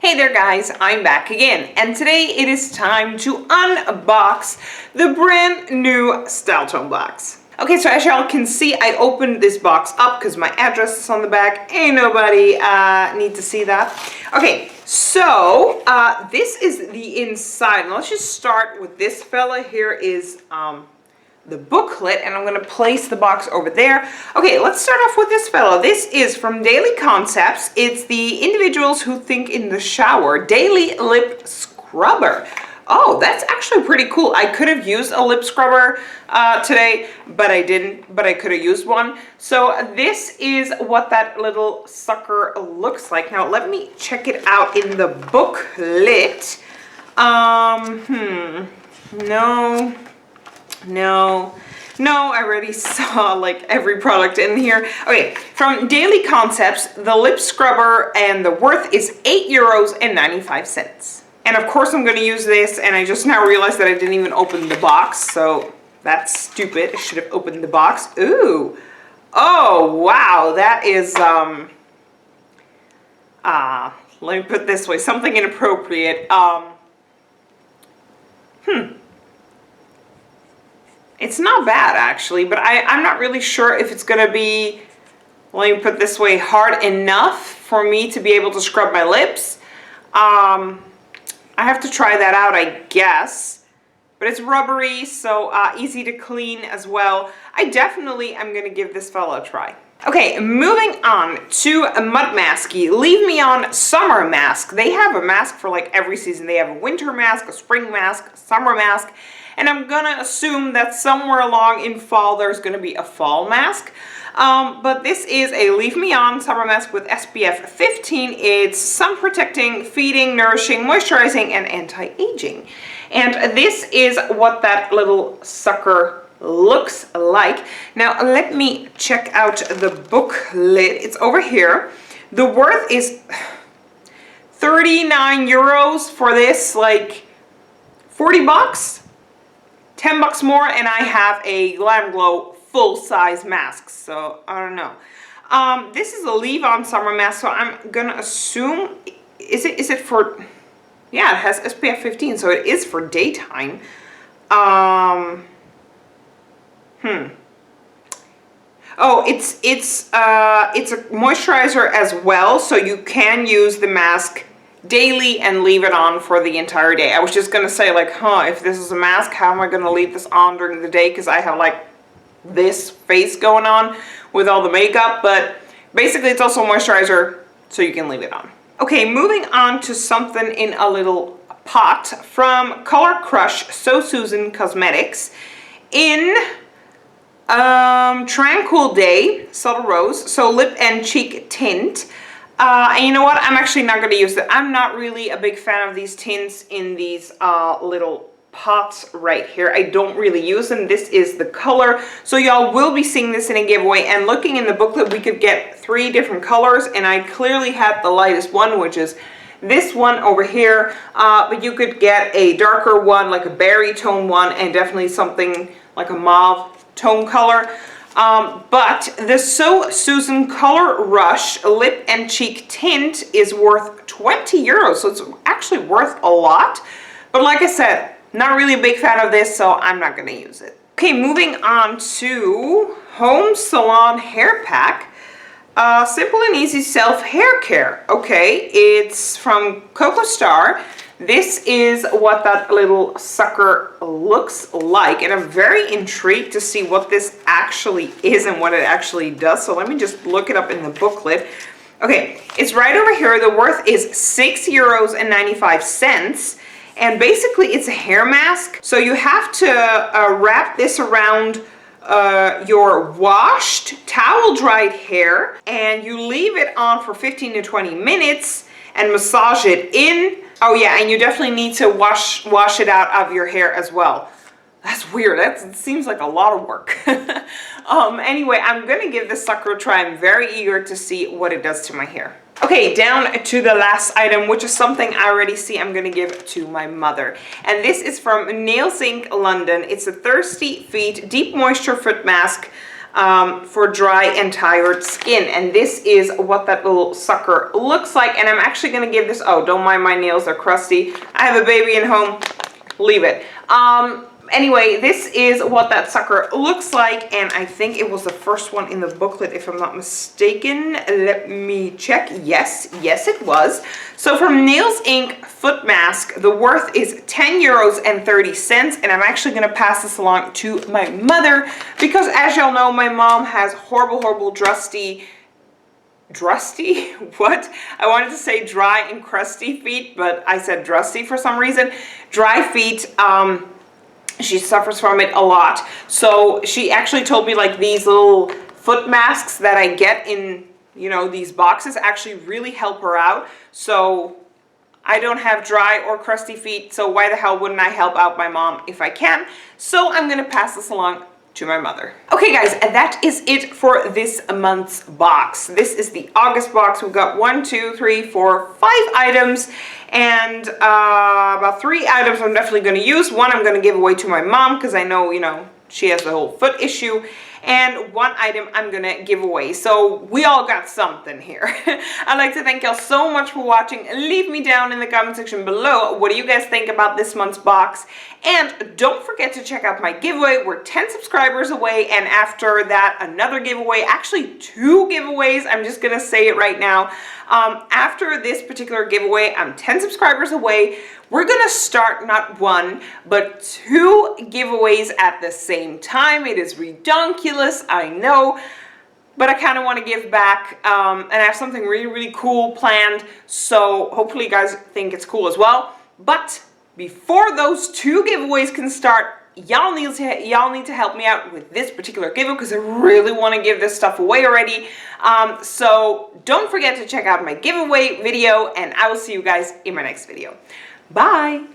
Hey there guys, I'm back again, and today it is time to unbox the brand new Styletone box. Okay, so as y'all can see, I opened this box up because my address is on the back. Ain't nobody need to see that. Okay, so this is the inside. Now let's just start with this fella. Here is the booklet, and I'm going to place the box over there. Okay, let's start off with this fellow. This is from Daily Concepts. It's the Individuals Who Think in the Shower Daily Lip Scrubber. Oh, that's actually pretty cool. I could have used a lip scrubber today, but I didn't, but I could have used one. So this is what that little sucker looks like. Now let me check it out in the booklet. No, I already saw like every product in here. Okay, from Daily Concepts, the lip scrubber, and the worth is €8.95. And of course I'm going to use this, and I just now realized that I didn't even open the box, so that's stupid. I should have opened the box. Ooh. Oh, wow, that is, let me put it this way, something inappropriate. It's not bad actually, but I'm not really sure if it's gonna be, let me put it this way, hard enough for me to be able to scrub my lips. I have to try that out, I guess. But it's rubbery, so easy to clean as well. I definitely am gonna give this fella a try. Okay, moving on to a Mud Masky Leave Me On Summer Mask. They have a mask for like every season. They have a winter mask, a spring mask, a summer mask, and I'm gonna assume that somewhere along in fall there's gonna be a fall mask. But this is a Leave Me On Summer Mask with SPF 15. It's sun protecting, feeding, nourishing, moisturizing, and anti-aging. And this is what that little sucker looks like. Now let me check out the booklet. It's over here. The worth is 39 euros for this, like 40 bucks, 10 bucks more, and I have a Glam Glow full-size mask, so I don't know. This is a leave-on summer mask, so I'm gonna assume, is it for, yeah, it has SPF 15, so it is for daytime. Oh, it's a moisturizer as well, so you can use the mask daily and leave it on for the entire day. I was just gonna say, like, if this is a mask, how am I gonna leave this on during the day? Because I have like this face going on with all the makeup, but basically it's also a moisturizer, so you can leave it on. Okay, moving on to something in a little pot from Color Crush So Susan Cosmetics in Tranquil Day Subtle Rose, so lip and cheek tint. And you know what, I'm actually not going to use it. I'm not really a big fan of these tints in these little pots right here. I don't really use them. This is the color, so y'all will be seeing this in a giveaway. And looking in the booklet, we could get 3 different colors, and I clearly had the lightest one, which is this one over here, but you could get a darker one, like a berry tone one, and definitely something like a mauve tone color. But the So Susan Color Rush Lip and Cheek Tint is worth 20 euros, so it's actually worth a lot. But like I said, not really a big fan of this, so I'm not going to use it. Okay, moving on to Home Salon Hair Pack. Simple and easy self hair care. Okay, it's from Coco Star. This is what that little sucker looks like, and I'm very intrigued to see what this actually is and what it actually does. So let me just look it up in the booklet. Okay, it's right over here. The worth is €6.95, and basically it's a hair mask. So you have to wrap this around your washed, towel dried hair, and you leave it on for 15 to 20 minutes and massage it in. Oh yeah, and you definitely need to wash it out of your hair as well. That's weird. That seems like a lot of work. Anyway, I'm gonna give this sucker a try. I'm very eager to see what it does to my hair. Okay, down to the last item, which is something I already see I'm gonna give to my mother. And this is from Nails Inc. London. It's a Thirsty Feet Deep Moisture Foot Mask. for dry and tired skin. And this is what that little sucker looks like. And I'm actually going to give this, oh, don't mind my nails, they're crusty. I have a baby at home, leave it. Anyway, this is what that sucker looks like, and I think it was the first one in the booklet, if I'm not mistaken. Let me check. Yes, it was. So from Nails Inc. Foot Mask, the worth is €10.30, and I'm actually going to pass this along to my mother, because as y'all know, my mom has horrible, drusty, what? I wanted to say dry and crusty feet, but I said drusty for some reason. Dry feet. She suffers from it a lot. So she actually told me like these little foot masks that I get in, you know, these boxes actually really help her out. So I don't have dry or crusty feet, so why the hell wouldn't I help out my mom if I can? So I'm going to pass this along to my mother. Okay guys, and that is it for this month's box. This is the August box. We've got 1, 2, 3, 4, 5 items, and about 3 items I'm definitely going to use. One I'm going to give away to my mom because I know, you know, she has the whole foot issue. And 1 item I'm going to give away. So we all got something here. I'd like to thank y'all so much for watching. Leave me down in the comment section below. What do you guys think about this month's box? And don't forget to check out my giveaway. We're 10 subscribers away. And after that, another giveaway. Actually, 2 giveaways. I'm just going to say it right now. After this particular giveaway, I'm 10 subscribers away. We're going to start not 1, but 2 giveaways at the same time. It is redonkulous, I know, but I kind of want to give back, and I have something really cool planned, so hopefully you guys think it's cool as well. But before those 2 giveaways can start, y'all need to help me out with this particular giveaway because I really want to give this stuff away already. So don't forget to check out my giveaway video, and I will see you guys in my next video. Bye!